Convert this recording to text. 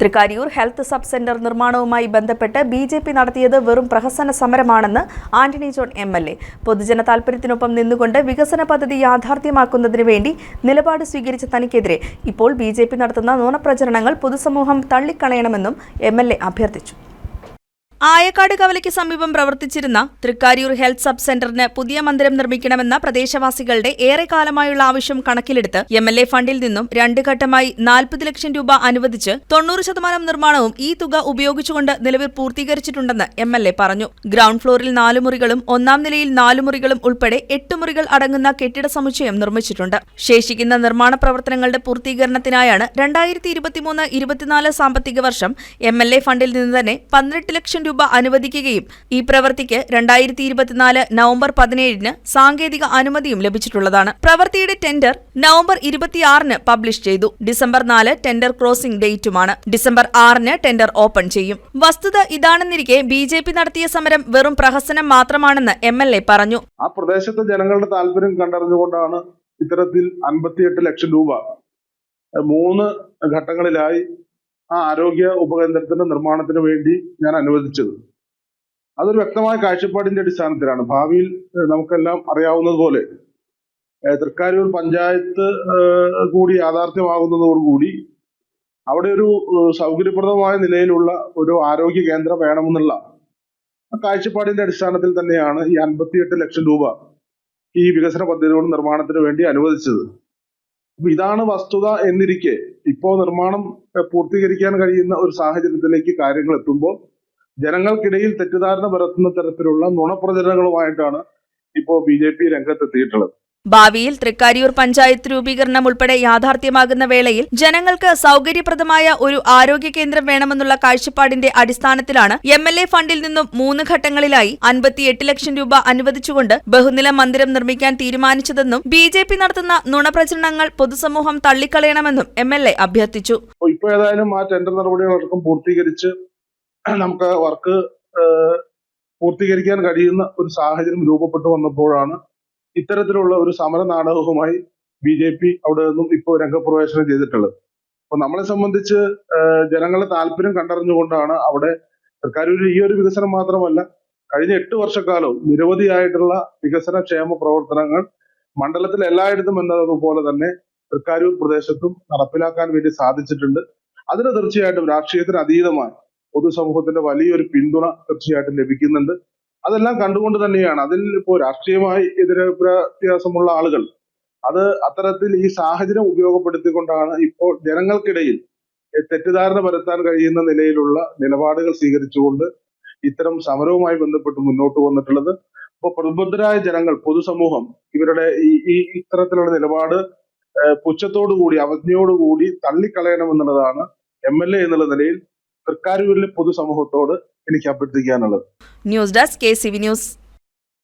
Thrikkariyoor health sub centre നിർമ്മാണവുമായി ബന്ധപ്പെട്ട് BJP നടത്തിയത് വെറും പ്രഹസന സമരമാണെന്ന് ആന്റണി ജോൺ എംഎൽഎ. പൊതുജന താൽപര്യത്തിനൊപ്പം നിന്നുകൊണ്ട് വികസന പദ്ധതി യാഥാർത്ഥ്യമാക്കുന്നതിന് വേണ്ടി നിലപാട് സ്വീകരിച്ച തനിക്കെതിരെ ഇപ്പോൾ ബിജെപി നടത്തുന്ന നുണപ്രചരണങ്ങൾ പൊതുസമൂഹം തള്ളിക്കളയണമെന്നും എംഎൽഎ അഭ്യർത്ഥിച്ചു. ആയക്കാട് കവലയ്ക്ക് സമീപം പ്രവർത്തിച്ചിരുന്ന തൃക്കാരിയൂർ ഹെൽത്ത് സബ് സെന്ററിന് പുതിയ മന്ദിരം നിർമ്മിക്കണമെന്ന പ്രദേശവാസികളുടെ ഏറെക്കാലമായുള്ള ആവശ്യം കണക്കിലെടുത്ത് എംഎൽഎ ഫണ്ടിൽ നിന്നും 2 ഘട്ടമായി 40 ലക്ഷം രൂപ അനുവദിച്ച് 90% നിർമ്മാണവും ഈ തുക ഉപയോഗിച്ചുകൊണ്ട് നിലവിൽ പൂർത്തീകരിച്ചിട്ടുണ്ടെന്ന് എംഎൽഎ പറഞ്ഞു. ഗ്രൗണ്ട് ഫ്ലോറിൽ 4 മുറികളും 1-ാം നിലയിൽ 4 മുറികളും ഉൾപ്പെടെ 8 മുറികൾ അടങ്ങുന്ന കെട്ടിട സമുച്ചയം നിർമ്മിച്ചിട്ടുണ്ട്. ശേഷിക്കുന്ന നിർമ്മാണ പ്രവർത്തനങ്ങളുടെ പൂർത്തീകരണത്തിനായാണ് 2023-24 സാമ്പത്തിക വർഷം എംഎൽഎ ഫണ്ടിൽ നിന്ന് തന്നെ 18 ലക്ഷം രൂപ അനുവദിക്കുകയും ഈ പ്രവൃത്തിക്ക് 2024 നവംബർ 17-ന് സാങ്കേതിക അനുമതിയും ലഭിച്ചിട്ടുള്ളതാണ്. പ്രവൃത്തിയുടെ ടെൻഡർ നവംബർ 26-ന് പബ്ലിഷ് ചെയ്തു. ഡിസംബർ 4 ടെൻഡർ ക്ലോസിംഗ് ഡേറ്റുമാണ്. ഡിസംബർ 6-ന് ടെൻഡർ ഓപ്പൺ ചെയ്യും. വസ്തുത ഇതാണെന്നിരിക്കെ ബിജെപി നടത്തിയ സമരം വെറും പ്രഹസനം മാത്രമാണെന്ന് എംഎൽഎ പറഞ്ഞു. ആ പ്രദേശത്തെ ജനങ്ങളുടെ താല്പര്യം കണ്ടറിഞ്ഞുകൊണ്ടാണ് ഇത്തരത്തിൽ 58 ലക്ഷം രൂപ 3 ഘട്ടങ്ങളിലായി ആ ആരോഗ്യ ഉപകേന്ദ്രത്തിന്റെ നിർമ്മാണത്തിന് വേണ്ടി ഞാൻ അനുവദിച്ചത്. അതൊരു വ്യക്തമായ കാഴ്ചപ്പാടിന്റെ അടിസ്ഥാനത്തിലാണ്. ഭാവിയിൽ നമുക്കെല്ലാം അറിയാവുന്നതുപോലെ തൃക്കാരിയൂർ പഞ്ചായത്ത് കൂടി യാഥാർത്ഥ്യമാകുന്നതോടുകൂടി അവിടെ ഒരു സൗകര്യപ്രദമായ നിലയിലുള്ള ഒരു ആരോഗ്യ കേന്ദ്രം വേണമെന്നുള്ള കാഴ്ചപ്പാടിന്റെ അടിസ്ഥാനത്തിൽ തന്നെയാണ് ഈ 58 ലക്ഷം രൂപ ഈ വികസന പദ്ധതികളുടെ നിർമ്മാണത്തിന് വേണ്ടി അനുവദിച്ചത്. അപ്പൊ ഇതാണ് വസ്തുത എന്നിരിക്കെ ഇപ്പോ നിർമ്മാണം പൂർത്തീകരിക്കാൻ കഴിയുന്ന ഒരു സാഹചര്യത്തിലേക്ക് കാര്യങ്ങൾ എത്തുമ്പോൾ ജനങ്ങൾക്കിടയിൽ തെറ്റിദ്ധാരണ പരത്തുന്ന തരത്തിലുള്ള നുണപ്രചരണങ്ങളുമായിട്ടാണ് ഇപ്പോ ബിജെപി രംഗത്തെത്തിയിട്ടുള്ളത്. ഭാവിയിൽ തൃക്കാരിയൂർ പഞ്ചായത്ത് രൂപീകരണം ഉൾപ്പെടെ യാഥാർത്ഥ്യമാകുന്ന വേളയിൽ ജനങ്ങൾക്ക് സൗകര്യപ്രദമായ ഒരു ആരോഗ്യ കേന്ദ്രം വേണമെന്നുള്ള കാഴ്ചപ്പാടിന്റെ അടിസ്ഥാനത്തിലാണ് എംഎൽഎ ഫണ്ടിൽ നിന്നും 3 ഘട്ടങ്ങളിലായി 58 ലക്ഷം രൂപ അനുവദിച്ചുകൊണ്ട് ബഹുനില മന്ദിരം നിർമ്മിക്കാൻ തീരുമാനിച്ചതെന്നും ബിജെപി നടത്തുന്ന നുണപ്രചരണങ്ങൾ പൊതുസമൂഹം തള്ളിക്കളയണമെന്നും എംഎൽഎ അഭ്യർത്ഥിച്ചു. ഇപ്പോൾ ഏതായാലും ആ ടെൻഡർ നടപടികളടക്കം പൂർത്തീകരിച്ച് നമുക്ക് വർക്ക് പൂർത്തീകരിക്കാൻ കഴിയുന്ന ഒരു സാഹചര്യം രൂപപ്പെട്ടു വന്നപ്പോഴാണ് ഇത്തരത്തിലുള്ള ഒരു സമര നാടകവുമായി ബിജെപി അവിടെ നിന്നും ഇപ്പോൾ രംഗപ്രവേശനം ചെയ്തിട്ടുള്ളത്. അപ്പൊ നമ്മളെ സംബന്ധിച്ച് ജനങ്ങളുടെ താല്പര്യം കണ്ടറിഞ്ഞുകൊണ്ടാണ് അവിടെ തൃക്കാരൂരിൽ ഈ ഒരു വികസനം മാത്രമല്ല കഴിഞ്ഞ 8 വർഷക്കാലവും നിരവധിയായിട്ടുള്ള വികസന ക്ഷേമ പ്രവർത്തനങ്ങൾ മണ്ഡലത്തിൽ എല്ലായിടത്തും എന്നതുപോലെ തന്നെ തൃക്കാരൂർ പ്രദേശത്തും നടപ്പിലാക്കാൻ വേണ്ടി സാധിച്ചിട്ടുണ്ട്. അതിന് തീർച്ചയായിട്ടും രാഷ്ട്രീയത്തിന് അതീതമായി പൊതുസമൂഹത്തിന്റെ വലിയൊരു പിന്തുണ തീർച്ചയായിട്ടും ലഭിക്കുന്നുണ്ട്. അതെല്ലാം കണ്ടുകൊണ്ട് തന്നെയാണ് അതിൽ ഇപ്പോൾ രാഷ്ട്രീയമായി വ്യത്യാസമുള്ള ആളുകൾ അത് അത്തരത്തിൽ ഈ സാഹചര്യം ഉപയോഗപ്പെടുത്തിക്കൊണ്ടാണ് ഇപ്പോൾ ജനങ്ങൾക്കിടയിൽ തെറ്റിദ്ധാരണ പരത്താൻ കഴിയുന്ന നിലയിലുള്ള നിലപാടുകൾ സ്വീകരിച്ചുകൊണ്ട് ഇത്തരം സമരവുമായി ബന്ധപ്പെട്ട് മുന്നോട്ട് വന്നിട്ടുള്ളത്. ഇപ്പോൾ പ്രബുദ്ധരായ ജനങ്ങൾ പൊതുസമൂഹം ഇവരുടെ ഈ ഇത്തരത്തിലുള്ള നിലപാട് പുച്ഛത്തോടുകൂടി അവജ്ഞയോടുകൂടി തള്ളിക്കളയണമെന്നുള്ളതാണ് എംഎൽഎ എന്നുള്ള നിലയിൽ തൃക്കാരൂരിലെ പൊതുസമൂഹത്തോട് എനിക്ക് അഭ്യർത്ഥിക്കാനുള്ളത്. News desk KCV news.